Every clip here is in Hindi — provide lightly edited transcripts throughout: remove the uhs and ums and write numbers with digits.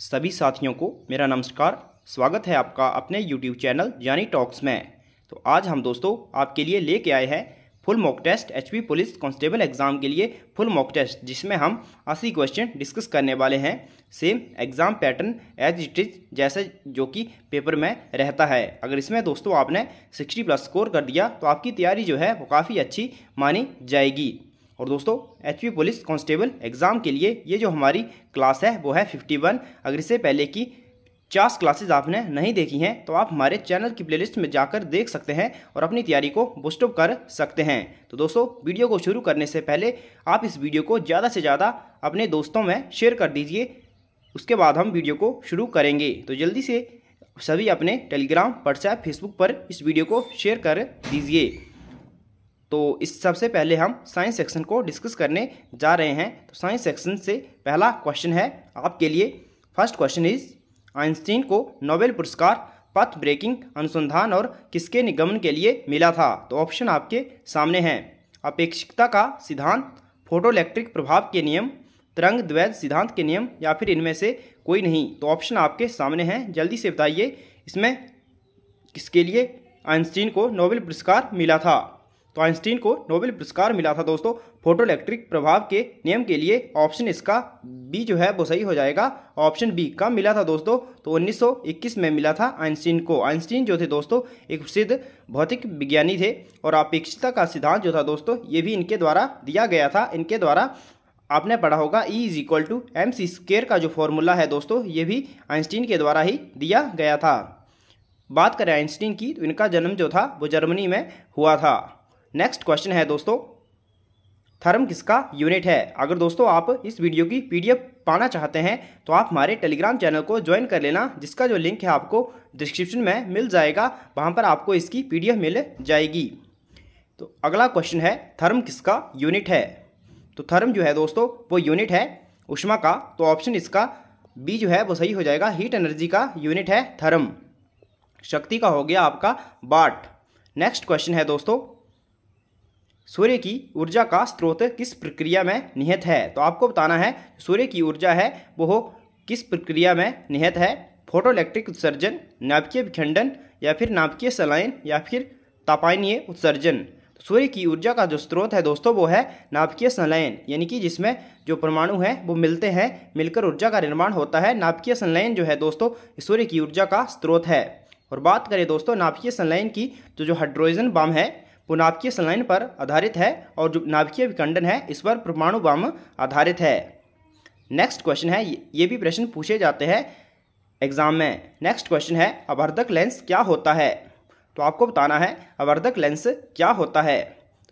सभी साथियों को मेरा नमस्कार। स्वागत है आपका अपने YouTube चैनल यानी टॉक्स में। तो आज हम दोस्तों आपके लिए लेके आए हैं full mock test HP police constable exam के लिए फुल मॉक टेस्ट, जिसमें हम 80 क्वेश्चन डिस्कस करने वाले हैं। Same exam pattern as it is जैसे जो कि पेपर में रहता है। अगर इसमें दोस्तों आपने 60+ स्कोर कर दिया तो आपकी तैयारी जो है वो काफ़ी अच्छी मानी जाएगी। और दोस्तों HP पुलिस कांस्टेबल एग्ज़ाम के लिए ये जो हमारी क्लास है वो है 51। अगर इससे पहले की 50 क्लासेस आपने नहीं देखी हैं तो आप हमारे चैनल की प्लेलिस्ट में जाकर देख सकते हैं और अपनी तैयारी को बूस्टअप कर सकते हैं। तो दोस्तों वीडियो को शुरू करने से पहले आप इस वीडियो को ज़्यादा से ज़्यादा अपने दोस्तों में शेयर कर दीजिए, उसके बाद हम वीडियो को शुरू करेंगे। तो जल्दी से सभी अपने टेलीग्राम, व्हाट्सएप, फेसबुक पर इस वीडियो को शेयर कर दीजिए। तो इस सबसे पहले हम साइंस सेक्शन को डिस्कस करने जा रहे हैं। तो साइंस सेक्शन से पहला क्वेश्चन है आपके लिए। फर्स्ट क्वेश्चन इज आइंस्टीन को नोबेल पुरस्कार पथ ब्रेकिंग अनुसंधान और किसके निगमन के लिए मिला था? तो ऑप्शन आपके सामने हैं। अपेक्षिकता का सिद्धांत, फोटोइलेक्ट्रिक प्रभाव के नियम, तरंग द्वैध सिद्धांत के नियम, या फिर इनमें से कोई नहीं। तो ऑप्शन आपके सामने हैं, जल्दी से बताइए इसमें किसके लिए आइंस्टीन को नोबेल पुरस्कार मिला था? तो आइंस्टीन को नोबेल पुरस्कार मिला था दोस्तों फोटोइलेक्ट्रिक प्रभाव के नियम के लिए। ऑप्शन इसका बी जो है वो सही हो जाएगा। ऑप्शन बी कब मिला था दोस्तों? तो 1921 में मिला था आइंस्टीन को। आइंस्टीन जो थे दोस्तों एक प्रसिद्ध भौतिक विज्ञानी थे और अपेक्षिकता का सिद्धांत जो था दोस्तों ये भी इनके द्वारा दिया गया था। इनके द्वारा आपने पढ़ा होगा E=mc² का जो फॉर्मूला है दोस्तों ये भी आइंस्टीन के द्वारा ही दिया गया था। बात करें आइंस्टीन की तो इनका जन्म जो था वो जर्मनी में हुआ था। नेक्स्ट क्वेश्चन है दोस्तों, थर्म किसका यूनिट है? अगर दोस्तों आप इस वीडियो की PDF पाना चाहते हैं तो आप हमारे टेलीग्राम चैनल को ज्वाइन कर लेना, जिसका जो लिंक है आपको डिस्क्रिप्शन में मिल जाएगा। वहां पर आपको इसकी PDF मिल जाएगी। तो अगला क्वेश्चन है थर्म किसका यूनिट है? तो थर्म जो है दोस्तों वो यूनिट है ऊष्मा का। तो ऑप्शन इसका बी जो है वो सही हो जाएगा। हीट एनर्जी का यूनिट है थर्म। शक्ति का हो गया आपका वाट। नेक्स्ट क्वेश्चन है दोस्तों, सूर्य की ऊर्जा का स्रोत किस प्रक्रिया में निहित है? तो आपको बताना है सूर्य की ऊर्जा है वो किस प्रक्रिया में निहित है। फोटोइलेक्ट्रिक उत्सर्जन, नाभिकीय विखंडन, या फिर नाभिकीय संलयन, या फिर तापानीय उत्सर्जन। तो सूर्य की ऊर्जा का जो स्रोत है दोस्तों वो है नाभिकीय संलयन, यानी कि जिसमें जो परमाणु हैं वो मिलते हैं, मिलकर ऊर्जा का निर्माण होता है। नाभिकीय संलयन जो है दोस्तों सूर्य की ऊर्जा का स्रोत है। और बात करें दोस्तों नाभिकीय संलयन की तो जो हाइड्रोजन बम है वो नाभिकीय संलयन पर आधारित है, और जो नाभिकीय विखंडन है इस पर परमाणु बम आधारित है। नेक्स्ट क्वेश्चन है, ये भी प्रश्न पूछे जाते हैं एग्जाम में। नेक्स्ट क्वेश्चन है आवर्धक लेंस क्या होता है? तो आपको बताना है आवर्धक लेंस क्या होता है।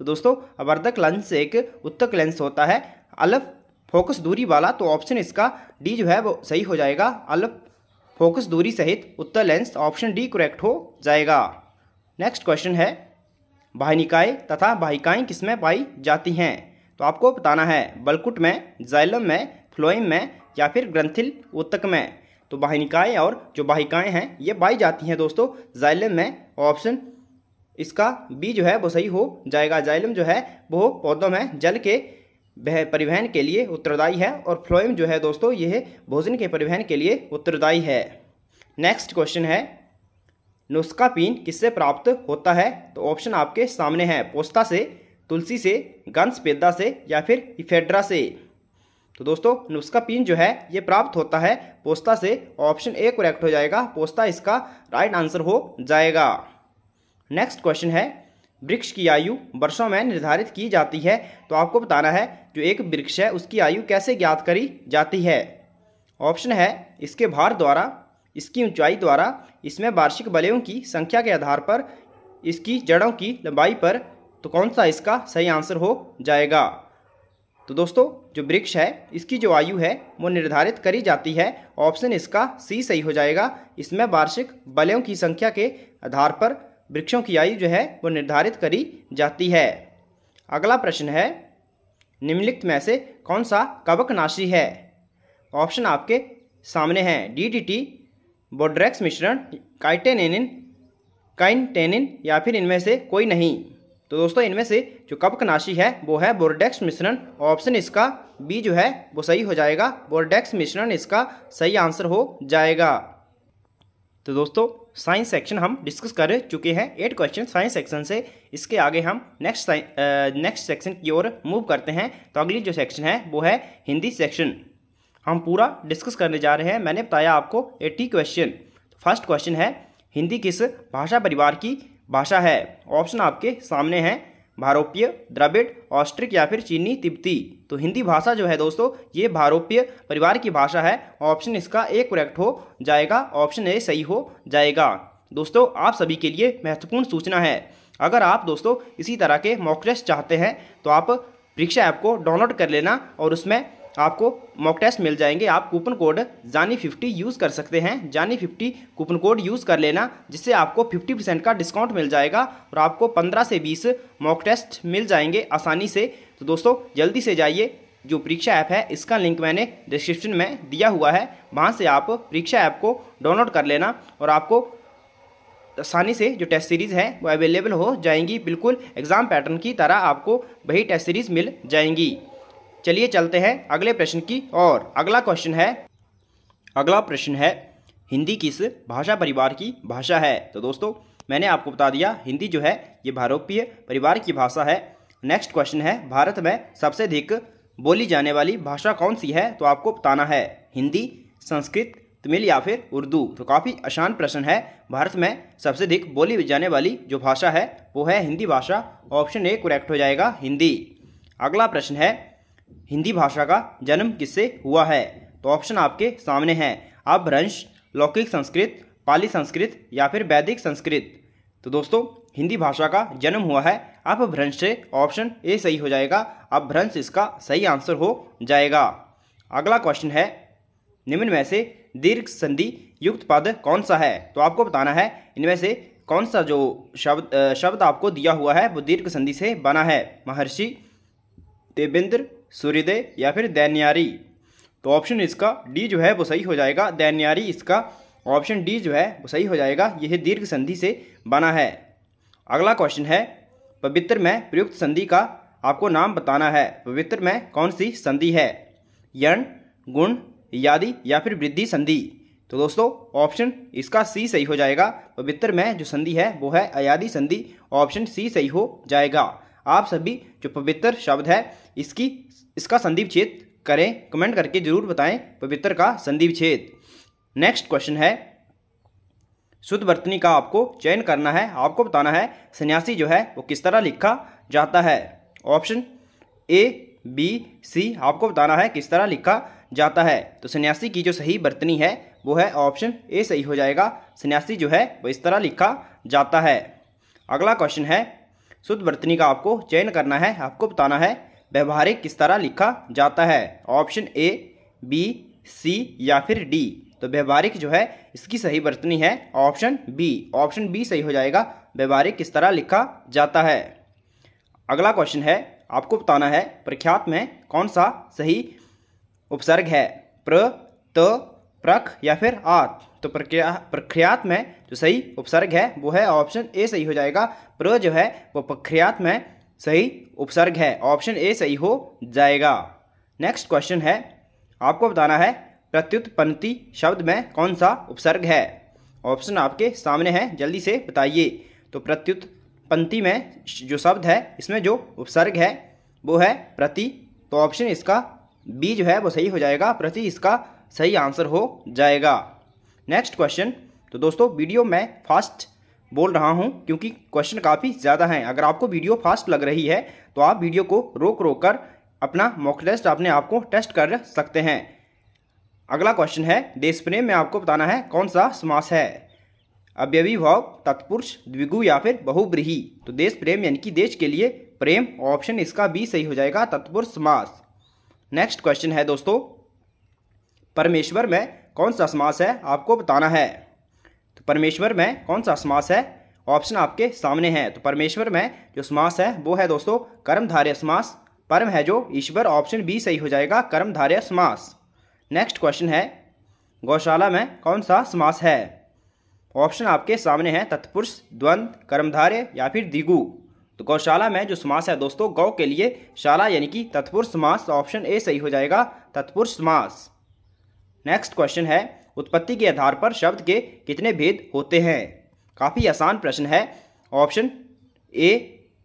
तो दोस्तों आवर्धक लेंस एक उत्तक लेंस होता है अलग फोकस दूरी वाला। तो ऑप्शन इसका डी जो है वो सही हो जाएगा। अलग फोकस दूरी सहित उत्तक लेंस, ऑप्शन डी करेक्ट हो जाएगा। नेक्स्ट क्वेश्चन है बाह्यनिकाय तथा बाह्यिकाएँ किसमें पाई जाती हैं? तो आपको बताना है बलकुट में, जाइलम में, फ्लोएम में, या फिर ग्रंथिल ऊतक में। तो बाह्यनिकाएँ और जो बाह्यिकाएँ हैं ये पाई जाती हैं दोस्तों जाइलम में। ऑप्शन इसका बी जो है वो सही हो जाएगा। जाइलम जो है वो पौधों में जल के परिवहन के लिए उत्तरदायी है, और फ्लोएम जो है दोस्तों यह भोजन के परिवहन के लिए उत्तरदायी है। नेक्स्ट क्वेश्चन है नुस्कापीन किससे प्राप्त होता है? तो ऑप्शन आपके सामने है। पोस्ता से, तुलसी से, गंधसफेदा से, या फिर इफेड्रा से। तो दोस्तों नुस्कापीन जो है ये प्राप्त होता है पोस्ता से। ऑप्शन ए करेक्ट हो जाएगा। पोस्ता इसका राइट आंसर हो जाएगा। नेक्स्ट क्वेश्चन है वृक्ष की आयु वर्षों में निर्धारित की जाती है। तो आपको बताना है जो एक वृक्ष है उसकी आयु कैसे ज्ञात करी जाती है। ऑप्शन है इसके भार द्वारा, इसकी ऊंचाई द्वारा, इसमें वार्षिक वलयों की संख्या के आधार पर, इसकी जड़ों की लंबाई पर। तो कौन सा इसका सही आंसर हो जाएगा? तो दोस्तों जो वृक्ष है इसकी जो आयु है वो निर्धारित करी जाती है। ऑप्शन इसका सी सही हो जाएगा। इसमें वार्षिक वलयों की संख्या के आधार पर वृक्षों की आयु जो है वो निर्धारित करी जाती है। अगला प्रश्न है निम्नलिखित में से कौन सा कवकनाशी है? ऑप्शन आपके सामने हैं DDT, बोड्रेक्स मिश्रण, काइटेनिन, या फिर इनमें से कोई नहीं। तो दोस्तों इनमें से जो कवकनाशी है वो है बोर्डेक्स मिश्रण। ऑप्शन इसका बी जो है वो सही हो जाएगा, बोर्डेक्स मिश्रण इसका सही आंसर हो जाएगा। तो दोस्तों साइंस सेक्शन हम डिस्कस कर चुके हैं 8 क्वेश्चन साइंस सेक्शन से। इसके आगे हम नेक्स्ट सेक्शन की ओर मूव करते हैं। तो अगली जो सेक्शन है वो है हिंदी सेक्शन, हम पूरा डिस्कस करने जा रहे हैं। मैंने बताया आपको 80 क्वेश्चन। फर्स्ट क्वेश्चन है हिंदी किस भाषा परिवार की भाषा है। ऑप्शन आपके सामने हैं, भारोपीय, द्रविड़, ऑस्ट्रिक या फिर चीनी तिब्बती। तो हिंदी भाषा जो है दोस्तों ये भारोपीय परिवार की भाषा है। ऑप्शन इसका ए करेक्ट हो जाएगा, ऑप्शन ए सही हो जाएगा। दोस्तों आप सभी के लिए महत्वपूर्ण सूचना है, अगर आप दोस्तों इसी तरह के मॉक टेस्ट चाहते हैं तो आप परीक्षा ऐप को डाउनलोड कर लेना और उसमें आपको मॉक टेस्ट मिल जाएंगे। आप कूपन कोड जानी50 यूज़ कर सकते हैं, जानी50 कूपन कोड यूज़ कर लेना, जिससे आपको 50% का डिस्काउंट मिल जाएगा और आपको 15 से 20 मॉक टेस्ट मिल जाएंगे आसानी से। तो दोस्तों जल्दी से जाइए, जो परीक्षा ऐप है इसका लिंक मैंने डिस्क्रिप्शन में दिया हुआ है, वहाँ से आप परीक्षा ऐप को डाउनलोड कर लेना और आपको आसानी से जो टेस्ट सीरीज़ है वो अवेलेबल हो जाएंगी। बिल्कुल एग्ज़ाम पैटर्न की तरह आपको वही टेस्ट सीरीज़ मिल जाएंगी। चलिए चलते हैं अगले प्रश्न की और अगला प्रश्न है हिंदी किस भाषा परिवार की भाषा है। तो दोस्तों मैंने आपको बता दिया हिंदी जो है ये भारोपीय परिवार की भाषा है। नेक्स्ट क्वेश्चन है भारत में सबसे अधिक बोली जाने वाली भाषा कौन सी है। तो आपको बताना है हिंदी, संस्कृत, तमिल या फिर उर्दू। तो काफ़ी आसान प्रश्न है। भारत में सबसे अधिक बोली जाने वाली जो भाषा है वो है हिंदी भाषा। ऑप्शन ए करेक्ट हो जाएगा, हिंदी। अगला प्रश्न है हिंदी भाषा का जन्म किससे हुआ है। तो ऑप्शन आपके सामने हैं, अपभ्रंश, लौकिक संस्कृत, पाली संस्कृत या फिर वैदिक संस्कृत। तो दोस्तों हिंदी भाषा का जन्म हुआ है अपभ्रंश से, ऑप्शन ए सही हो जाएगा, अपभ्रंश इसका सही आंसर हो जाएगा। अगला क्वेश्चन है निम्न में से दीर्घ संधि युक्त पद कौन सा है। तो आपको बताना है इनमें से कौन सा जो शब्द आपको दिया हुआ है वो दीर्घ संधि से बना है। महर्षि, देवेंद्र, सूर्योदय या फिर दैन्यारी। तो ऑप्शन इसका डी जो है वो सही हो जाएगा, दैन्यारी इसका ऑप्शन डी जो है वो सही हो जाएगा, यह दीर्घ संधि से बना है। अगला क्वेश्चन है पवित्र में प्रयुक्त संधि का आपको नाम बताना है। पवित्र में कौन सी संधि है, यण, गुण, यादि या फिर वृद्धि संधि। तो दोस्तों ऑप्शन इसका सी सही हो जाएगा, पवित्र में जो संधि है वो है अयादि संधि, ऑप्शन सी सही हो जाएगा। आप सभी जो पवित्र शब्द है इसका संधि विच्छेद करें, कमेंट करके जरूर बताएं पवित्र का संधि विच्छेद। नेक्स्ट क्वेश्चन है शुद्ध वर्तनी का आपको चयन करना है। आपको बताना है सन्यासी जो है वो किस तरह लिखा जाता है। ऑप्शन ए, बी, सी आपको बताना है किस तरह लिखा जाता है। तो सन्यासी की जो सही वर्तनी है वो है ऑप्शन ए सही हो जाएगा, सन्यासी जो है वो इस तरह लिखा जाता है। अगला क्वेश्चन है शुद्ध वर्तनी का आपको चयन करना है। आपको बताना है व्यवहारिक किस तरह लिखा जाता है। ऑप्शन ए, बी, सी या फिर डी। तो व्यवहारिक जो है इसकी सही वर्तनी है ऑप्शन बी, ऑप्शन बी सही हो जाएगा, व्यवहारिक किस तरह लिखा जाता है। अगला क्वेश्चन है आपको बताना है प्रख्यात में कौन सा सही उपसर्ग है, प्र, त, प्रख या फिर आत। तो प्रख्यात में जो सही उपसर्ग है वो है ऑप्शन ए सही हो जाएगा, प्र जो है वो प्रख्यात में सही उपसर्ग है, ऑप्शन ए सही हो जाएगा। नेक्स्ट क्वेश्चन है आपको बताना है प्रत्युत पंक्ति शब्द में कौन सा उपसर्ग है। ऑप्शन आपके सामने है, जल्दी से बताइए। तो प्रत्युत पंक्ति में जो शब्द है इसमें जो उपसर्ग है वो है प्रति। तो ऑप्शन इसका बी जो है वो सही हो जाएगा, प्रति इसका सही आंसर हो जाएगा। Next question. तो दोस्तों वीडियो मैं फास्ट बोल रहा हूं क्योंकि क्वेश्चन काफ़ी ज़्यादा हैं। अगर आपको वीडियो फास्ट लग रही है तो आप वीडियो को रोक कर अपना मॉक टेस्ट अपने आप को टेस्ट कर सकते हैं। अगला क्वेश्चन है देश प्रेम में आपको बताना है कौन सा समास है, अव्ययी भाव, तत्पुरुष, द्विगु या फिर बहुब्रीहि। तो देश प्रेम यानी कि देश के लिए प्रेम, ऑप्शन इसका बी सही हो जाएगा, तत्पुरुष समास। नेक्स्ट क्वेश्चन है दोस्तों परमेश्वर में कौन सा समास है, आपको बताना है। तो परमेश्वर में कौन सा समास है, ऑप्शन आपके सामने हैं। तो परमेश्वर में जो समास है वो है दोस्तों कर्मधारय समास, परम है जो ईश्वर, ऑप्शन बी सही हो जाएगा, कर्मधारय समास। नेक्स्ट क्वेश्चन है गौशाला में कौन सा समास है। ऑप्शन आपके सामने हैं तत्पुरुष, द्वंद्व, कर्मधारय या फिर द्विगु। तो गौशाला में जो समास है दोस्तों गौ के लिए शाला यानी कि तत्पुरुष समास, ऑप्शन ए सही हो जाएगा, तत्पुरुष समास। नेक्स्ट क्वेश्चन है, उत्पत्ति के आधार पर शब्द के कितने भेद होते हैं? काफ़ी आसान प्रश्न है। ऑप्शन ए,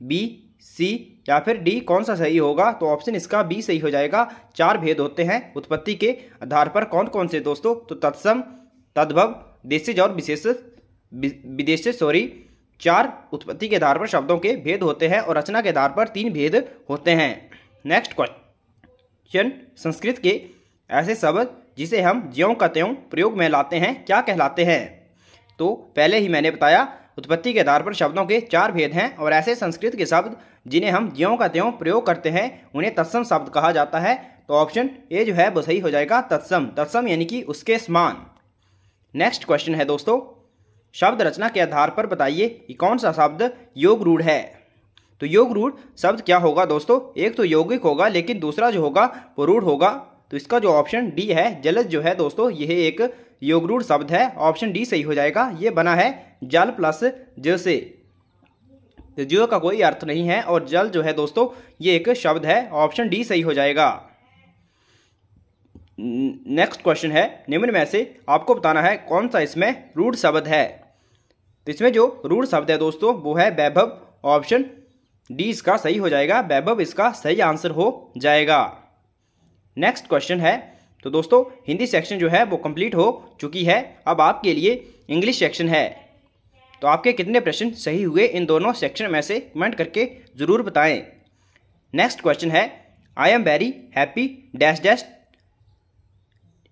बी, सी या फिर डी कौन सा सही होगा? तो ऑप्शन इसका बी सही हो जाएगा। 4 भेद होते हैं उत्पत्ति के आधार पर। कौन कौन से दोस्तों? तो तत्सम, तद्भव, देशज और विदेशज 4 उत्पत्ति के आधार पर शब्दों के भेद होते हैं और रचना के आधार पर 3 भेद होते हैं। नेक्स्ट क्वेश्चन, संस्कृत के ऐसे शब्द जिसे हम ज्यों का त्यों प्रयोग में लाते हैं क्या कहलाते हैं? तो पहले ही मैंने बताया उत्पत्ति के आधार पर शब्दों के 4 भेद हैं और ऐसे संस्कृत के शब्द जिन्हें हम ज्यों का त्यों प्रयोग करते हैं उन्हें तत्सम शब्द कहा जाता है। तो ऑप्शन ए जो है वो सही हो जाएगा, तत्सम। तत्सम यानी कि उसके समान। नेक्स्ट क्वेश्चन है दोस्तों, शब्द रचना के आधार पर बताइए कि कौन सा शब्द योग रूढ़ है? तो योग रूढ़ शब्द क्या होगा दोस्तों? एक तो यौगिक होगा लेकिन दूसरा जो होगा वो रूढ़ होगा। तो इसका जो ऑप्शन डी है, जलज जो है दोस्तों यह एक योग रूढ़ शब्द है। ऑप्शन डी सही हो जाएगा। ये बना है जल प्लस ज से, तो जो का कोई अर्थ नहीं है और जल जो है दोस्तों ये एक शब्द है। ऑप्शन डी सही हो जाएगा। नेक्स्ट क्वेश्चन है, निम्न में से आपको बताना है कौन सा इसमें रूढ़ शब्द है? तो इसमें जो रूढ़ शब्द है दोस्तों वो है वैभव। ऑप्शन डी इसका सही हो जाएगा, वैभव इसका सही आंसर हो जाएगा। नेक्स्ट क्वेश्चन है, तो दोस्तों हिंदी सेक्शन जो है वो कंप्लीट हो चुकी है। अब आपके लिए इंग्लिश सेक्शन है। तो आपके कितने प्रश्न सही हुए इन दोनों सेक्शन में से कमेंट करके ज़रूर बताएं। नेक्स्ट क्वेश्चन है, I am very happy dash dash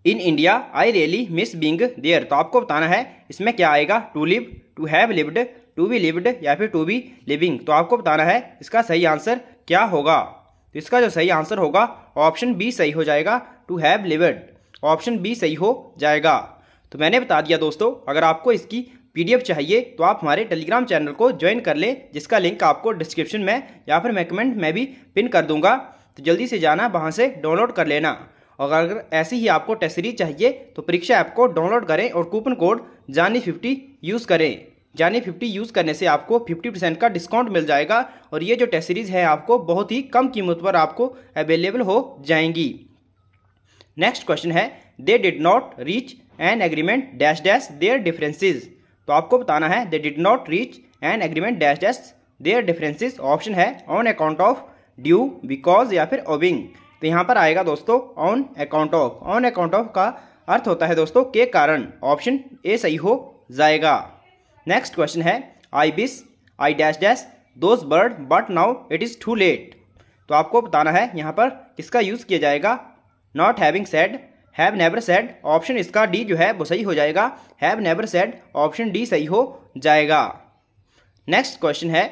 in India, I really miss being there. तो आपको बताना है इसमें क्या आएगा? To live, to have lived, to be lived या फिर टू बी लिविंग। तो आपको बताना है इसका सही आंसर क्या होगा। तो इसका जो सही आंसर होगा ऑप्शन बी सही हो जाएगा, to have lived. Option B सही हो जाएगा। तो मैंने बता दिया दोस्तों, अगर आपको इसकी पीडीएफ चाहिए तो आप हमारे टेलीग्राम चैनल को ज्वाइन कर लें, जिसका लिंक आपको डिस्क्रिप्शन में या फिर मैं कमेंट में भी पिन कर दूंगा। तो जल्दी से जाना, वहाँ से डाउनलोड कर लेना। और अगर ऐसी ही आपको टेस्ट सीरीज चाहिए तो परीक्षा ऐप को डाउनलोड करें और कूपन कोड जानी50 यूज़ करें। जानी50 यूज़ करने से आपको 50% का डिस्काउंट मिल जाएगा और ये जो टेस्ट सीरीज़ है आपको बहुत ही कम कीमत पर आपको अवेलेबल हो जाएंगी। नेक्स्ट क्वेश्चन है, they did not reach an agreement dash dash their differences. तो आपको बताना है they did not reach an agreement dash dash their differences. Option है on account of, due, because या फिर ओविंग। तो यहाँ पर आएगा दोस्तों on account of. On account of का अर्थ होता है दोस्तों के कारण। ऑप्शन ए सही हो जाएगा। नेक्स्ट क्वेश्चन है, I wish I dash dash those bird but now it is too late. तो आपको बताना है यहाँ पर किसका यूज़ किया जाएगा? Not having said, have never said. Option इसका डी जो है वो सही हो जाएगा, have never said. Option D सही हो जाएगा। नेक्स्ट क्वेश्चन है,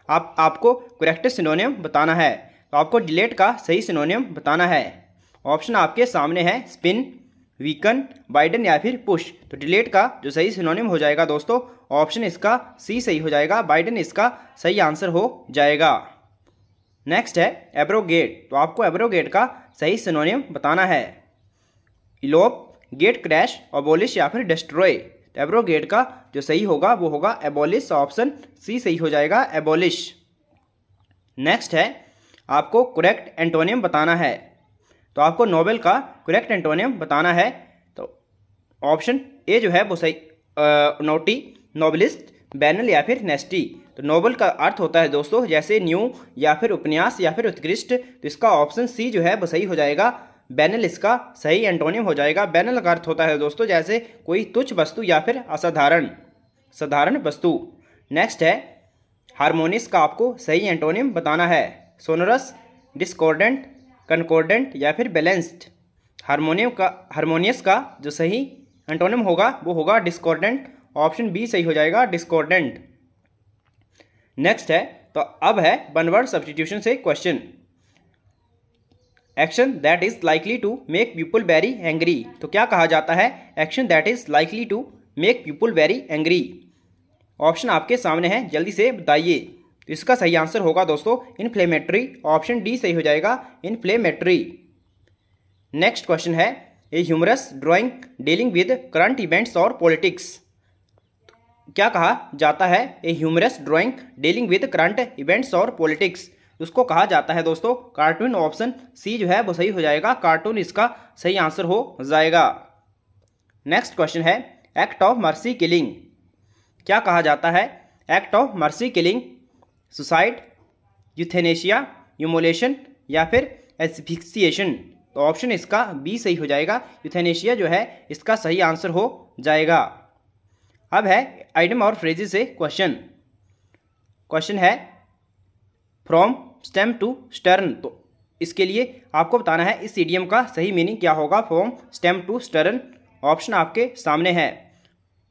आपको करेक्ट सिनोनिम बताना है। तो आपको डिलेट का सही सिनोनिम बताना है। ऑप्शन आपके सामने है, स्पिन, वीकन, वाइडन या फिर पुश। तो डिलेट का जो सही सिनोनिम हो जाएगा दोस्तों ऑप्शन इसका सी सही हो जाएगा, वाइडन इसका सही आंसर हो जाएगा। नेक्स्ट है एब्रोगेट। तो आपको एब्रोगेट का सही सिनोनिम बताना है। इलोप, गेट क्रैश, अबोलिश या फिर डिस्ट्रॉय। तो एब्रोगेट का जो सही होगा वो होगा एबोलिश। ऑप्शन सी सही हो जाएगा, एबोलिश। नेक्स्ट है, आपको करेक्ट एंटोनियम बताना है। तो आपको नोबेल का करेक्ट एंटोनियम बताना है। तो ऑप्शन ए जो है वो सही, नोटी, नोबलिस्ट, बैनल या फिर नेस्टी। तो नोबल का अर्थ होता है दोस्तों जैसे न्यू या फिर उपन्यास या फिर उत्कृष्ट। तो इसका ऑप्शन सी जो है वो सही हो जाएगा, बैनल इसका सही एंटोनियम हो जाएगा। बैनल का अर्थ होता है दोस्तों जैसे कोई तुच्छ वस्तु या फिर असाधारण, साधारण वस्तु। नेक्स्ट है, हारमोनियस का आपको सही एंटोनियम बताना है। सोनरस, डिस्कॉर्डेंट, कंकॉर्डेंट या फिर बैलेंस्ड। हारमोनियस का जो सही एंटोनिम होगा वो होगा डिस्कॉर्डेंट। ऑप्शन बी सही हो जाएगा, डिस्कॉर्डेंट। नेक्स्ट है, तो अब है वन वर्ड सब्स्टिट्यूशन से question. Action that is likely to make people very angry. तो क्या कहा जाता है? Action that is likely to make people very angry. Option आपके सामने है, जल्दी से बताइए। तो इसका सही आंसर होगा दोस्तों इन्फ्लेमेटरी। ऑप्शन डी सही हो जाएगा, इन्फ्लेमेटरी। नेक्स्ट क्वेश्चन है, a humorous drawing dealing with current events और पॉलिटिक्स। क्या कहा जाता है? A humorous drawing dealing with current events और पॉलिटिक्स। उसको कहा जाता है दोस्तों कार्टून। ऑप्शन सी जो है वो सही हो जाएगा, कार्टून इसका सही आंसर हो जाएगा। नेक्स्ट क्वेश्चन है एक्ट ऑफ मर्सी किलिंग। क्या कहा जाता है? Act of mercy killing, suicide, euthanasia, immolation या फिर एस्फिक्सिएशन। तो ऑप्शन इसका बी सही हो जाएगा, यूथेनेशिया जो है इसका सही आंसर हो जाएगा। अब है आइटम और फ्रेजेस से क्वेश्चन है फ्रॉम स्टेम टू स्टर्न। तो इसके लिए आपको बताना है इस इडियम का सही मीनिंग क्या होगा, from stem to stern. Option आपके सामने है,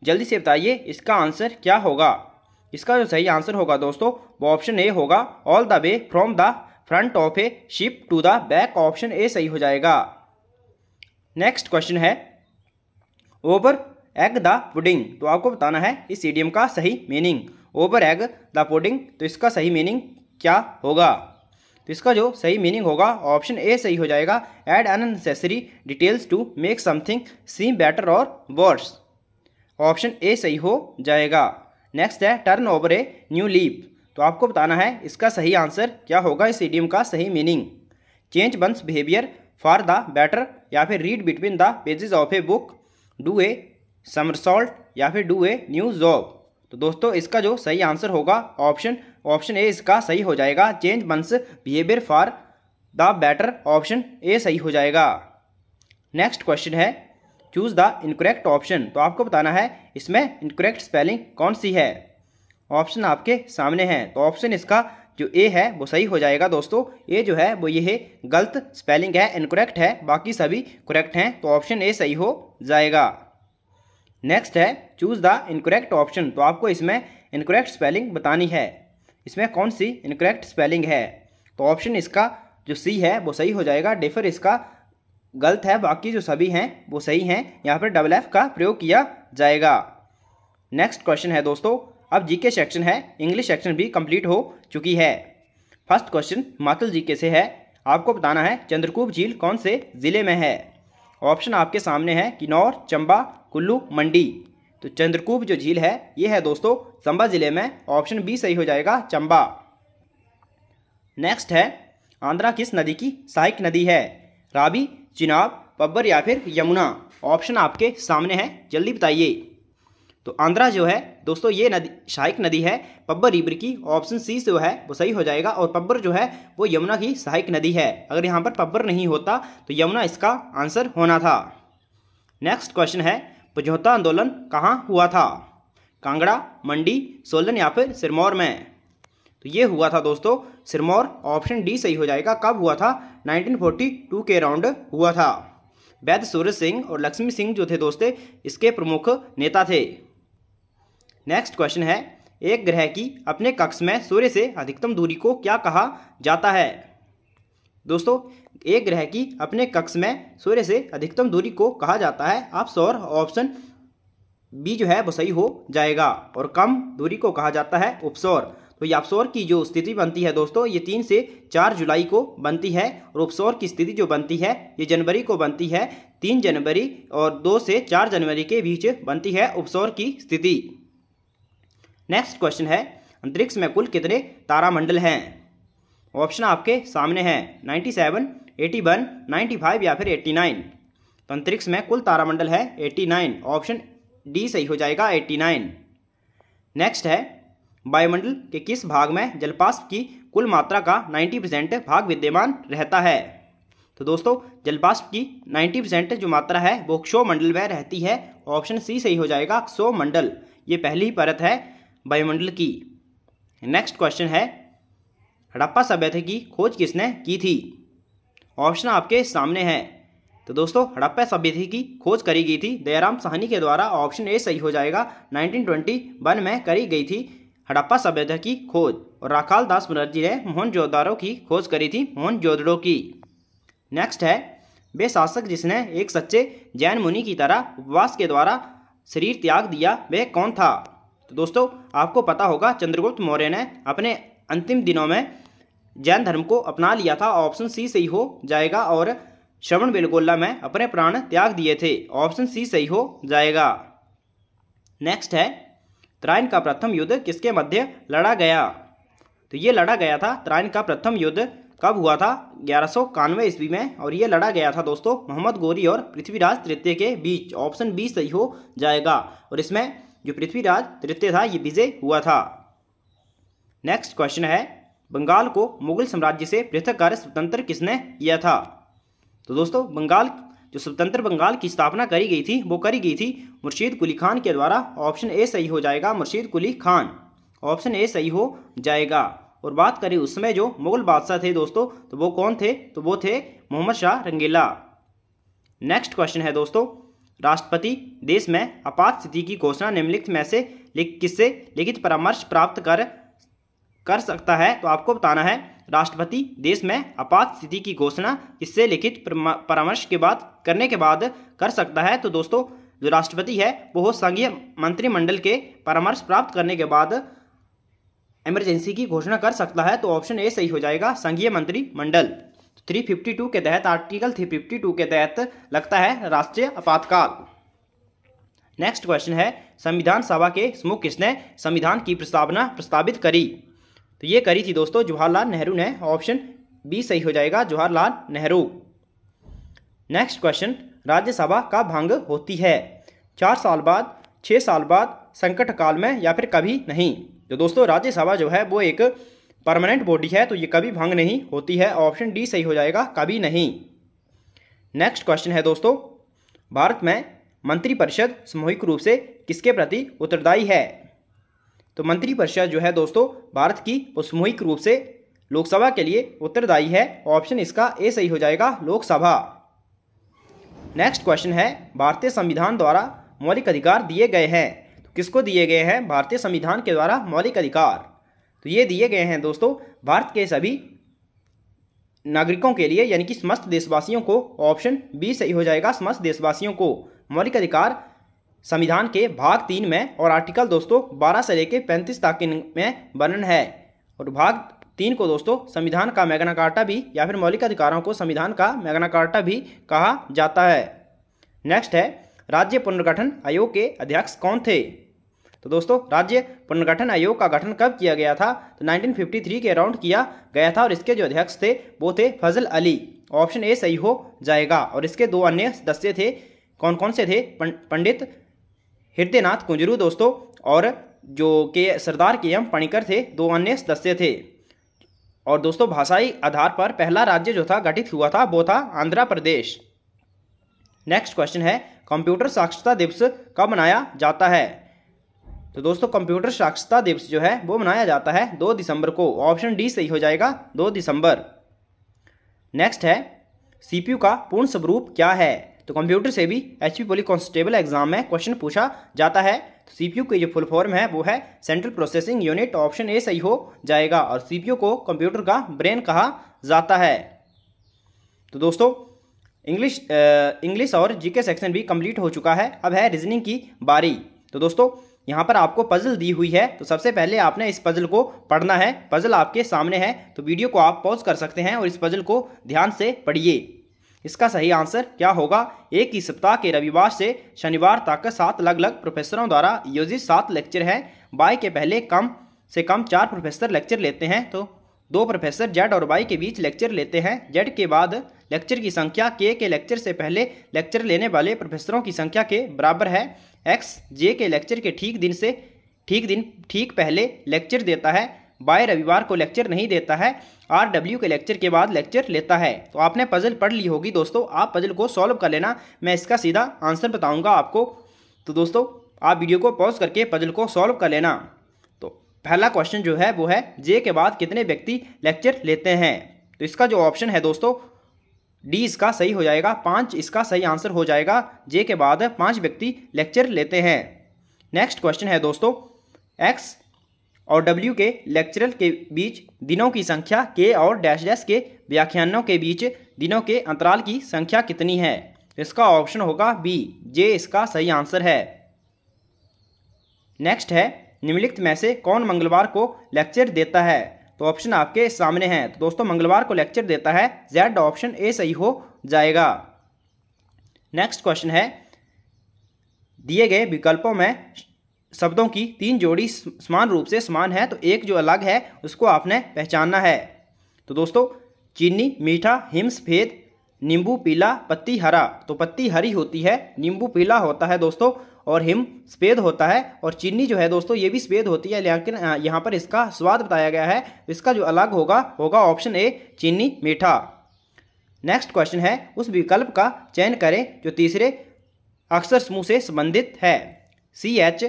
जल्दी से बताइए इसका आंसर क्या होगा। इसका जो सही आंसर होगा दोस्तों वो ऑप्शन ए होगा, all the way from the front of a ship to the back. Option A सही हो जाएगा। नेक्स्ट क्वेश्चन है ओवर एग द पुडिंग। तो आपको बताना है इस इडियम का सही meaning, over egg the pudding. तो इसका सही मीनिंग क्या होगा? तो इसका जो सही मीनिंग होगा ऑप्शन ए सही हो जाएगा, add unnecessary details to make something seem better और वर्स। ऑप्शन ए सही हो जाएगा। नेक्स्ट है turn over a new leaf. तो आपको बताना है इसका सही आंसर क्या होगा, इस इडियम का सही meaning, change one's behaviour for the better या फिर read between the pages of a book, do a somersault या फिर डू ए न्यू जॉब। तो दोस्तों इसका जो सही आंसर होगा ऑप्शन ए इसका सही हो जाएगा, change one's behaviour for the better. Option A सही हो जाएगा। नेक्स्ट क्वेश्चन है चूज द इनकरेक्ट ऑप्शन। तो आपको बताना है इसमें इनकरेक्ट स्पेलिंग कौन सी है। ऑप्शन आपके सामने हैं, तो ऑप्शन इसका जो ए है वो सही हो जाएगा दोस्तों। ए जो है वो ये है गलत स्पेलिंग है, इनकरेक्ट है, बाकी सभी करेक्ट हैं, तो ऑप्शन ए सही हो जाएगा। नेक्स्ट है चूज द इनकरेक्ट ऑप्शन। तो आपको इसमें इनकरेक्ट स्पेलिंग बतानी है, इसमें कौन सी इनकरेक्ट स्पेलिंग है। तो ऑप्शन इसका जो सी है वो सही हो जाएगा, डिफर इसका गलत है, बाकी जो सभी हैं वो सही हैं, यहाँ पर डबल एफ का प्रयोग किया जाएगा। नेक्स्ट क्वेश्चन है दोस्तों, अब जीके सेक्शन है, इंग्लिश सेक्शन भी कंप्लीट हो चुकी है। फर्स्ट क्वेश्चन हिमाचल जीके से है, आपको बताना है चंद्रकूप झील कौन से ज़िले में है। ऑप्शन आपके सामने है किन्नौर, चंबा, कुल्लू, मंडी। तो चंद्रकूप जो झील है ये है दोस्तों चंबा ज़िले में। ऑप्शन बी सही हो जाएगा, चंबा। नेक्स्ट है आंध्रा किस नदी की सहायक नदी है, रावी, चिनाब, पब्बर या फिर यमुना। ऑप्शन आपके सामने है, जल्दी बताइए। तो आंध्रा जो है दोस्तों ये नदी सहायक नदी है पब्बर रिवर की। ऑप्शन सी जो है वो सही हो जाएगा, और पब्बर जो है वो यमुना की सहायक नदी है। अगर यहाँ पर पब्बर नहीं होता तो यमुना इसका आंसर होना था। नेक्स्ट क्वेश्चन है पझौता आंदोलन कहाँ हुआ था, कांगड़ा, मंडी, सोलन या फिर सिरमौर में। तो ये हुआ था दोस्तों सिरमौर। ऑप्शन डी सही हो जाएगा। कब हुआ था? 1942 के अराउंड हुआ था। वैद्य सूरज सिंह और लक्ष्मी सिंह जो थे दोस्तों इसके प्रमुख नेता थे। नेक्स्ट क्वेश्चन है एक ग्रह की अपने कक्ष में सूर्य से अधिकतम दूरी को क्या कहा जाता है। दोस्तों एक ग्रह की अपने कक्ष में सूर्य से अधिकतम दूरी को कहा जाता है आप सौर। ऑप्शन बी जो है वो सही हो जाएगा, और कम दूरी को कहा जाता है उपसौर। तो ये अपसौर की जो स्थिति बनती है दोस्तों ये 3 से 4 जुलाई को बनती है, और उपसौर की स्थिति जो बनती है ये जनवरी को बनती है। 3 जनवरी और 2 से 4 जनवरी के बीच बनती है उपसौर की स्थिति। नेक्स्ट क्वेश्चन है अंतरिक्ष में कुल कितने तारामंडल हैं। ऑप्शन आपके सामने हैं 97, 81, 95 या फिर 89। तो अंतरिक्ष में कुल तारामंडल है 89। ऑप्शन डी सही हो जाएगा, 89। नेक्स्ट है वायुमंडल के किस भाग में जलवाष्प की कुल मात्रा का 90% भाग विद्यमान रहता है। तो दोस्तों जलवाष्प की 90% जो मात्रा है वो क्षोमंडल में रहती है। ऑप्शन सी सही हो जाएगा, क्षोमंडल। ये पहली परत है वायुमंडल की। नेक्स्ट क्वेश्चन है हड़प्पा सभ्यता की खोज किसने की थी। ऑप्शन आपके सामने है। तो दोस्तों हड़प्पा सभ्यता की खोज करी गई थी दयाराम साहनी के द्वारा। ऑप्शन ए सही हो जाएगा, 1921 में करी गई थी हड़प्पा सभ्यता की खोज, और राखाल दास बनर्जी ने मोहनजोदड़ो की खोज करी थी, मोहनजोदड़ो की। नेक्स्ट है वे शासक जिसने एक सच्चे जैन मुनि की तरह उपवास के द्वारा शरीर त्याग दिया वह कौन था। तो दोस्तों आपको पता होगा चंद्रगुप्त मौर्य ने अपने अंतिम दिनों में जैन धर्म को अपना लिया था। ऑप्शन सी सही हो जाएगा, और श्रवण बेलगोला में अपने प्राण त्याग दिए थे। ऑप्शन सी सही हो जाएगा। नेक्स्ट है त्राइन का प्रथम युद्ध किसके मध्य लड़ा गया? तो ये लड़ा गया था, त्राइन का प्रथम युद्ध कब हुआ था? 1191 ईस्वी में, और ये लड़ा गया था दोस्तों मोहम्मद गौरी और पृथ्वीराज तृतीय के बीच। ऑप्शन बी सही हो जाएगा। और इसमें जो पृथ्वीराज तृतीय था ये विजय हुआ था। नेक्स्ट क्वेश्चन है, बंगाल को मुगल साम्राज्य से पृथक कर स्वतंत्र किसने किया था? तो दोस्तों बंगाल, जो स्वतंत्र बंगाल की स्थापना करी गई थी वो करी गई थी मुर्शीद कुली खान के द्वारा। ऑप्शन ए सही हो जाएगा, मुर्शीद कुली खान। ऑप्शन ए सही हो जाएगा। और बात करें उस समय जो मुगल बादशाह थे दोस्तों, तो वो कौन थे? तो वो थे मोहम्मद शाह रंगीला। नेक्स्ट क्वेश्चन है दोस्तों, राष्ट्रपति देश में आपात स्थिति की घोषणा निम्नलिखित में से किससे लिखित परामर्श प्राप्त कर सकता है? तो आपको बताना है राष्ट्रपति देश में आपात स्थिति की घोषणा किससे लिखित परामर्श के बाद करने के बाद कर सकता है? तो दोस्तों जो राष्ट्रपति है वो संघीय मंत्रिमंडल के परामर्श प्राप्त करने के बाद इमरजेंसी की घोषणा कर सकता है। तो ऑप्शन ए सही हो जाएगा, संघीय मंत्रिमंडल। 352 के तहत, आर्टिकल 352 के तहत लगता है राष्ट्रीय आपातकाल। नेक्स्ट क्वेश्चन है, संविधान सभा के प्रमुख किसने संविधान की प्रस्तावना प्रस्तावित करी? तो ये करी थी दोस्तों जवाहरलाल नेहरू ने। ऑप्शन बी सही हो जाएगा, जवाहरलाल नेहरू। नेक्स्ट क्वेश्चन, राज्यसभा कब भंग होती है? 4 साल बाद, 6 साल बाद, संकट काल में, या फिर कभी नहीं? तो दोस्तों राज्यसभा जो है वो एक परमानेंट बॉडी है, तो ये कभी भंग नहीं होती है। ऑप्शन डी सही हो जाएगा, कभी नहीं। नेक्स्ट क्वेश्चन है दोस्तों, भारत में मंत्रिपरिषद सामूहिक रूप से किसके प्रति उत्तरदायी है? तो मंत्रिपरिषद जो है दोस्तों भारत की वो सामूहिक रूप से लोकसभा के लिए उत्तरदायी है। ऑप्शन इसका ए सही हो जाएगा, लोकसभा। नेक्स्ट क्वेश्चन है, भारतीय संविधान द्वारा मौलिक अधिकार दिए गए हैं, तो किसको दिए गए हैं भारतीय संविधान के द्वारा मौलिक अधिकार? तो ये दिए गए हैं दोस्तों भारत के सभी नागरिकों के लिए, यानी कि समस्त देशवासियों को। ऑप्शन बी सही हो जाएगा, समस्त देशवासियों को मौलिक अधिकार संविधान के भाग 3 में और आर्टिकल दोस्तों 12 से लेकर 35 तक में वर्णन है। और भाग 3 को दोस्तों संविधान का मैग्ना कार्टा भी, या फिर मौलिक अधिकारों को संविधान का मैग्ना कार्टा भी कहा जाता है। नेक्स्ट है, राज्य पुनर्गठन आयोग के अध्यक्ष कौन थे? तो दोस्तों राज्य पुनर्गठन आयोग का गठन कब किया गया था? तो 1953 के अराउंड किया गया था, और इसके जो अध्यक्ष थे वो थे फजल अली। ऑप्शन ए सही हो जाएगा। और इसके 2 अन्य सदस्य थे, कौन कौन से थे? पंडित हृदयनाथ कुंजरू दोस्तों, और जो के सरदार के एम पणिकर थे, 2 अन्य सदस्य थे। और दोस्तों भाषाई आधार पर पहला राज्य जो था गठित हुआ था वो था आंध्र प्रदेश। नेक्स्ट क्वेश्चन है, कंप्यूटर साक्षरता दिवस कब मनाया जाता है? तो दोस्तों कंप्यूटर साक्षरता दिवस जो है वो मनाया जाता है 2 दिसंबर को। ऑप्शन डी सही हो जाएगा, 2 दिसंबर। नेक्स्ट है, सीपीयू का पूर्ण स्वरूप क्या है? तो कंप्यूटर से भी एचपी पुलिस कांस्टेबल एग्जाम में क्वेश्चन पूछा जाता है। तो सीपीयू की जो फुल फॉर्म है वो है central processing unit. Option A सही हो जाएगा। और सीपीयू को कंप्यूटर का ब्रेन कहा जाता है। तो दोस्तों इंग्लिश और जीके सेक्शन भी कंप्लीट हो चुका है। अब है रीजनिंग की बारी। तो दोस्तों यहाँ पर आपको पजल दी हुई है, तो सबसे पहले आपने इस पजल को पढ़ना है। पजल आपके सामने है, तो वीडियो को आप पॉज कर सकते हैं और इस पजल को ध्यान से पढ़िए। इसका सही आंसर क्या होगा? एक ही सप्ताह के रविवार से शनिवार तक 7 अलग अलग प्रोफेसरों द्वारा आयोजित 7 लेक्चर हैं। वाई के पहले कम से कम 4 प्रोफेसर लेक्चर लेते हैं, तो 2 प्रोफेसर जेड और वाई के बीच लेक्चर लेते हैं। जेड के बाद लेक्चर की संख्या के लेक्चर से पहले लेक्चर लेने वाले प्रोफेसरों की संख्या के बराबर है। एक्स जे के लेक्चर के ठीक पहले लेक्चर देता है। वाई रविवार को लेक्चर नहीं देता है। आर डब्ल्यू के लेक्चर के बाद लेक्चर लेता है। तो आपने पजल पढ़ ली होगी दोस्तों, आप पजल को सॉल्व कर लेना। मैं इसका सीधा आंसर बताऊंगा आपको। तो दोस्तों आप वीडियो को पॉज करके पजल को सॉल्व कर लेना। तो पहला क्वेश्चन जो है वो है जे के बाद कितने व्यक्ति लेक्चर लेते हैं? तो इसका जो ऑप्शन है दोस्तों डी इसका सही हो जाएगा, 5 इसका सही आंसर हो जाएगा। जे के बाद 5 व्यक्ति लेक्चर लेते हैं। नेक्स्ट क्वेश्चन है दोस्तों, एक्स और डब्ल्यू के लेक्चरर के बीच दिनों की संख्या, के और डैश डैश के व्याख्यानों के बीच दिनों के अंतराल की संख्या कितनी है? इसका ऑप्शन होगा बी, जे इसका सही आंसर है। नेक्स्ट है, निम्नलिखित में से कौन मंगलवार को लेक्चर देता है? तो ऑप्शन आपके सामने हैं। तो दोस्तों मंगलवार को लेक्चर देता है जेड। ऑप्शन ए सही हो जाएगा। नेक्स्ट क्वेश्चन है, दिए गए विकल्पों में शब्दों की 3 जोड़ी समान रूप से समान है तो एक जो अलग है उसको आपने पहचानना है। तो दोस्तों चीनी मीठा, हिम सफ़ेद, नींबू पीला, पत्ती हरा। तो पत्ती हरी होती है, नींबू पीला होता है दोस्तों, और हिम सफ़ेद होता है, और चीनी जो है दोस्तों ये भी सफ़ेद होती है, लेकिन यहाँ पर इसका स्वाद बताया गया है। इसका जो अलग होगा ऑप्शन ए चीनी मीठा। नेक्स्ट क्वेश्चन है उस विकल्प का चयन करें जो तीसरे अक्षर समूह से संबंधित है। CH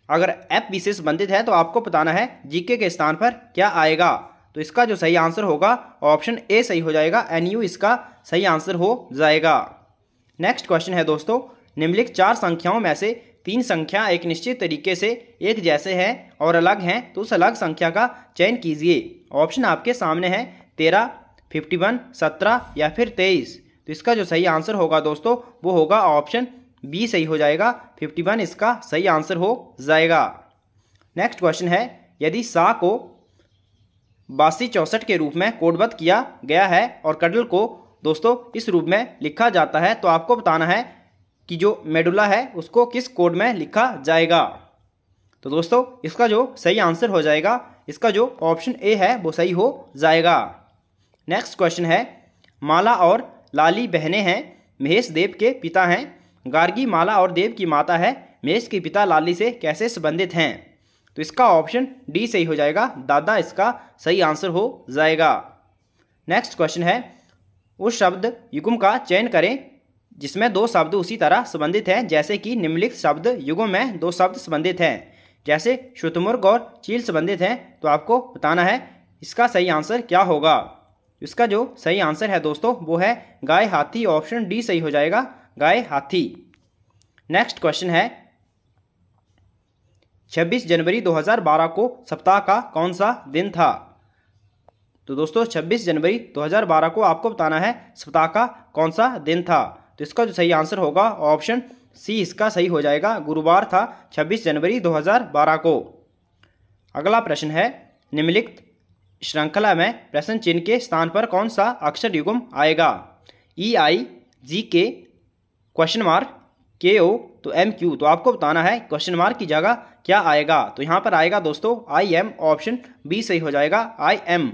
अगर FB से संबंधित है तो आपको बताना है GK के स्थान पर क्या आएगा। तो इसका जो सही आंसर होगा ऑप्शन ए सही हो जाएगा, NU इसका सही आंसर हो जाएगा। नेक्स्ट क्वेश्चन है दोस्तों निम्नलिखित 4 संख्याओं में से 3 संख्या एक निश्चित तरीके से एक जैसे हैं और अलग हैं तो उस अलग संख्या का चयन कीजिए। ऑप्शन आपके सामने है 13, 51, 17 या फिर 23। तो इसका जो सही आंसर होगा दोस्तों वो होगा ऑप्शन बी सही हो जाएगा, 51 इसका सही आंसर हो जाएगा। नेक्स्ट क्वेश्चन है यदि सा को 8264 के रूप में कोडबद्ध किया गया है और कडल को दोस्तों इस रूप में लिखा जाता है तो आपको बताना है कि जो मेडुला है उसको किस कोड में लिखा जाएगा। तो दोस्तों इसका जो सही आंसर हो जाएगा, इसका जो ऑप्शन ए है वो सही हो जाएगा। नेक्स्ट क्वेश्चन है माला और लाली बहनें हैं, महेश देव के पिता हैं, गार्गी माला और देव की माता है, महेश के पिता लाली से कैसे संबंधित हैं। तो इसका ऑप्शन डी सही हो जाएगा, दादा इसका सही आंसर हो जाएगा। नेक्स्ट क्वेश्चन है उस शब्द युग्म का चयन करें जिसमें 2 शब्द उसी तरह संबंधित हैं जैसे कि निम्नलिखित शब्द युग्म में 2 शब्द संबंधित हैं। जैसे शुतुरमुर्ग और चील संबंधित हैं तो आपको बताना है इसका सही आंसर क्या होगा। इसका जो सही आंसर है दोस्तों वो है गाय हाथी, ऑप्शन डी सही हो जाएगा, गाय हाथी। नेक्स्ट क्वेश्चन है 26 जनवरी 2012 को सप्ताह का कौन सा दिन था। तो दोस्तों 26 जनवरी 2012 को आपको बताना है सप्ताह का कौन सा दिन था। तो इसका जो सही आंसर होगा ऑप्शन सी इसका सही हो जाएगा, गुरुवार था 26 जनवरी 2012 को। अगला प्रश्न है निम्नलिखित श्रृंखला में प्रश्न चिन्ह के स्थान पर कौन सा अक्षर युग्म आएगा। EI, GK, question mark, KO तो MQ। तो आपको बताना है क्वेश्चन मार्क की जगह क्या आएगा। तो यहाँ पर आएगा दोस्तों IM, ऑप्शन बी सही हो जाएगा, IM।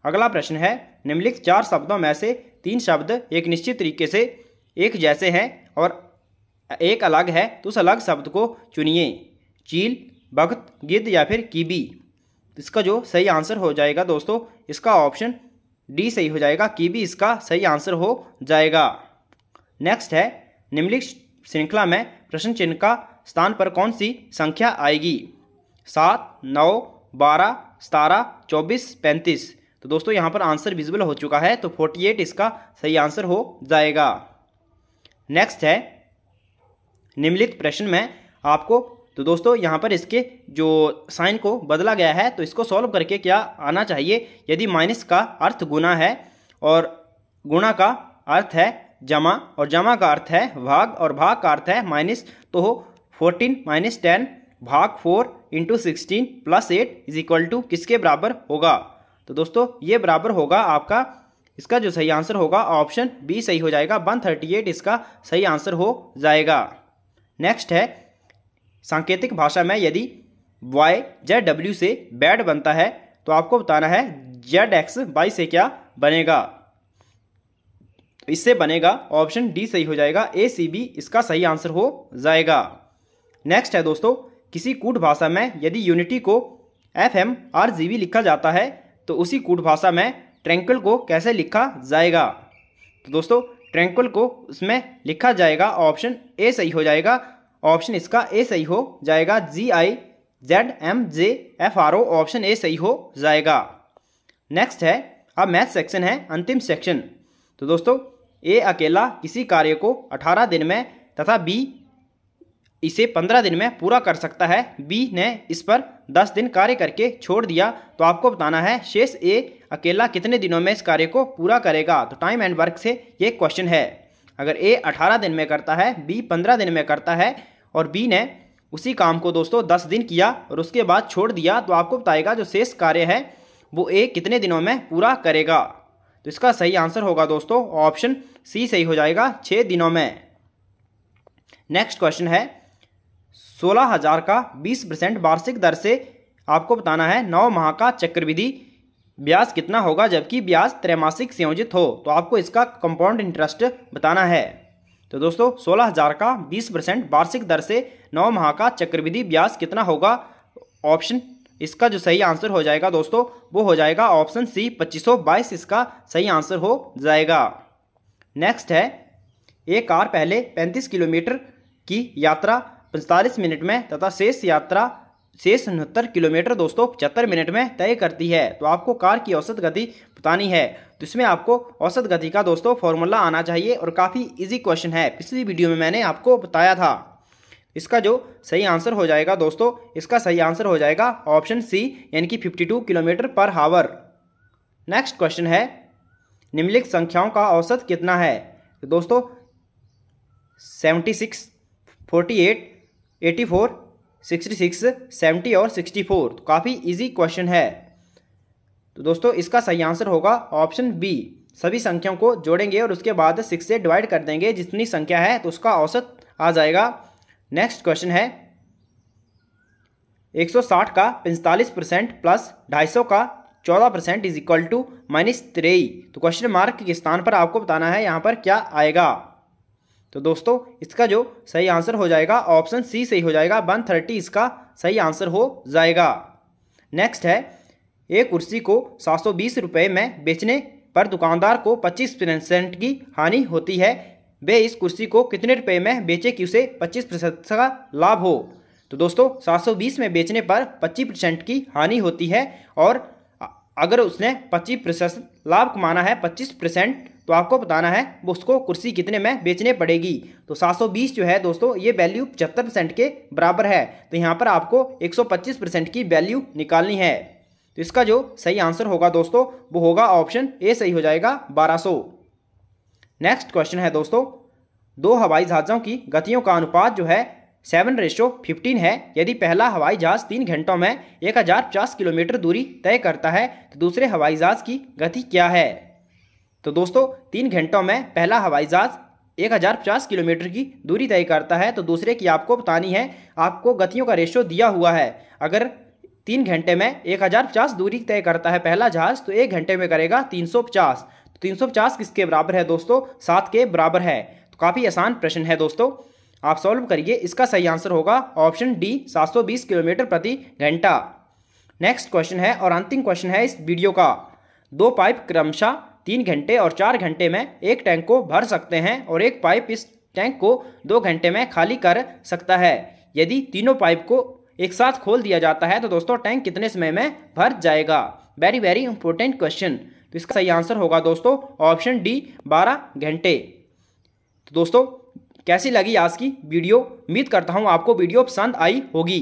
अगला प्रश्न है निम्नलिखित 4 शब्दों में से 3 शब्द एक निश्चित तरीके से एक जैसे हैं और एक अलग है तो उस अलग शब्द को चुनिए। चील, भगत, गिद्ध या फिर कीबी। इसका जो सही आंसर हो जाएगा दोस्तों इसका ऑप्शन डी सही हो जाएगा, कीबी इसका सही आंसर हो जाएगा। नेक्स्ट है निम्नलिखित श्रृंखला में प्रश्न चिन्ह का स्थान पर कौन सी संख्या आएगी। 7, 9, 12, 17, 24, 35। तो दोस्तों यहाँ पर आंसर विजिबल हो चुका है तो 48 इसका सही आंसर हो जाएगा। नेक्स्ट है निम्नलिखित प्रश्न में आपको तो दोस्तों यहाँ पर इसके जो साइन को बदला गया है तो इसको सॉल्व करके क्या आना चाहिए। यदि माइनस का अर्थ गुना है और गुणा का अर्थ है जमा और जमा का अर्थ है भाग और भाग का अर्थ है माइनस, तो 14 - 10 भाग 4 × 16 + 8 = किसके बराबर होगा। तो दोस्तों ये बराबर होगा आपका, इसका जो सही आंसर होगा ऑप्शन बी सही हो जाएगा, 138 इसका सही आंसर हो जाएगा। नेक्स्ट है सांकेतिक भाषा में यदि y ZW से बैड बनता है तो आपको बताना है ZX Y से क्या बनेगा। तो इससे बनेगा ऑप्शन डी सही हो जाएगा, ACB इसका सही आंसर हो जाएगा। नेक्स्ट है दोस्तों किसी कूट भाषा में यदि यूनिटी को FMRGB लिखा जाता है तो उसी कूट भाषा में ट्रैंक्विल को कैसे लिखा जाएगा। तो दोस्तों ट्रैंक्विल को उसमें लिखा जाएगा ऑप्शन ए सही हो जाएगा, ऑप्शन इसका ए सही हो जाएगा, GIZMJFRO ऑप्शन ए सही हो जाएगा। नेक्स्ट है अब मैथ सेक्शन है अंतिम सेक्शन। तो दोस्तों ए अकेला किसी कार्य को 18 दिन में तथा बी इसे 15 दिन में पूरा कर सकता है, बी ने इस पर 10 दिन कार्य करके छोड़ दिया तो आपको बताना है शेष ए अकेला कितने दिनों में इस कार्य को पूरा करेगा। तो टाइम एंड वर्क से ये क्वेश्चन है। अगर ए 18 दिन में करता है, बी 15 दिन में करता है और बी ने उसी काम को दोस्तों 10 दिन किया और उसके बाद छोड़ दिया तो आपको बताएगा जो शेष कार्य है वो ए कितने दिनों में पूरा करेगा। तो इसका सही आंसर होगा दोस्तों ऑप्शन सी सही हो जाएगा, 6 दिनों में। नेक्स्ट क्वेश्चन है 16,000 का 20% वार्षिक दर से आपको बताना है 9 माह का चक्रवृद्धि ब्याज कितना होगा जबकि ब्याज त्रैमासिक संयोजित हो, तो आपको इसका कंपाउंड इंटरेस्ट बताना है। तो दोस्तों 16,000 का 20% वार्षिक दर से 9 माह का चक्रवृद्धि ब्याज कितना होगा? ऑप्शन इसका जो सही आंसर हो जाएगा दोस्तों वो हो जाएगा ऑप्शन सी 2522 इसका सही आंसर हो जाएगा। नेक्स्ट है, एक कार पहले 35 किलोमीटर की यात्रा 45 मिनट में तथा शेष यात्रा 69 किलोमीटर दोस्तों 75 मिनट में तय करती है, तो आपको कार की औसत गति बतानी है। तो इसमें आपको औसत गति का दोस्तों फॉर्मूला आना चाहिए और काफ़ी इजी क्वेश्चन है, पिछली वीडियो में मैंने आपको बताया था। इसका जो सही आंसर हो जाएगा दोस्तों, इसका सही आंसर हो जाएगा ऑप्शन सी यानी कि 52 किलोमीटर पर हावर। नेक्स्ट क्वेश्चन है, निम्नलिखित संख्याओं का औसत कितना है? तो दोस्तों 76, 48, 84, 66, 70 और 64, तो काफ़ी इजी क्वेश्चन है। तो दोस्तों इसका सही आंसर होगा ऑप्शन बी। सभी संख्याओं को जोड़ेंगे और उसके बाद 6 से डिवाइड कर देंगे, जितनी संख्या है तो उसका औसत आ जाएगा। नेक्स्ट क्वेश्चन है, 160 का 45% प्लस 250 का 14% इज इक्वल टू -3। तो क्वेश्चन मार्क के स्थान पर आपको बताना है यहाँ पर क्या आएगा। तो दोस्तों इसका जो सही आंसर हो जाएगा ऑप्शन सी सही हो जाएगा, 130 इसका सही आंसर हो जाएगा। नेक्स्ट है, एक कुर्सी को 720 रुपये में बेचने पर दुकानदार को 25% की हानि होती है, वे इस कुर्सी को कितने रुपए में बेचे कि उसे 25% का लाभ हो? तो दोस्तों 720 में बेचने पर 25% की हानि होती है और अगर उसने 25% लाभ कमाना है 25%, तो आपको बताना है वो उसको कुर्सी कितने में बेचने पड़ेगी। तो 720 जो है दोस्तों ये वैल्यू 75% के बराबर है, तो यहाँ पर आपको 125% की वैल्यू निकालनी है। तो इसका जो सही आंसर होगा दोस्तों वो होगा ऑप्शन ए सही हो जाएगा 1200। नेक्स्ट क्वेश्चन है दोस्तों, दो हवाई जहाज़ों की गतियों का अनुपात जो है 7:15 है। यदि पहला हवाई जहाज़ 3 घंटों में 1050 किलोमीटर दूरी तय करता है तो दूसरे हवाई जहाज़ की गति क्या है? तो दोस्तों 3 घंटों में पहला हवाई जहाज़ 1050 किलोमीटर की दूरी तय करता है, तो दूसरे की आपको बतानी है। आपको गतियों का रेशो दिया हुआ है, अगर 3 घंटे में 1050 दूरी तय करता है पहला जहाज़ तो 1 घंटे में करेगा 350। तो 350 किसके बराबर है दोस्तों? 7 के बराबर है। तो काफ़ी आसान प्रश्न है दोस्तों, आप सॉल्व करिए। इसका सही आंसर होगा ऑप्शन डी 720 किलोमीटर प्रति घंटा। नेक्स्ट क्वेश्चन है और अंतिम क्वेश्चन है इस वीडियो का, दो पाइप क्रमशः 3 घंटे और 4 घंटे में एक टैंक को भर सकते हैं और एक पाइप इस टैंक को 2 घंटे में खाली कर सकता है। यदि तीनों पाइप को एक साथ खोल दिया जाता है तो दोस्तों टैंक कितने समय में भर जाएगा? Very very important question. तो इसका सही आंसर होगा दोस्तों ऑप्शन डी 12 घंटे। तो दोस्तों कैसी लगी आज की वीडियो? उम्मीद करता हूँ आपको वीडियो पसंद आई होगी।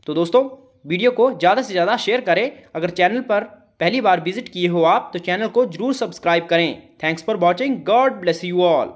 तो दोस्तों वीडियो को ज़्यादा से ज़्यादा शेयर करें। अगर चैनल पर पहली बार विजिट किए हो आप तो चैनल को जरूर सब्सक्राइब करें। Thanks for watching, God bless you all.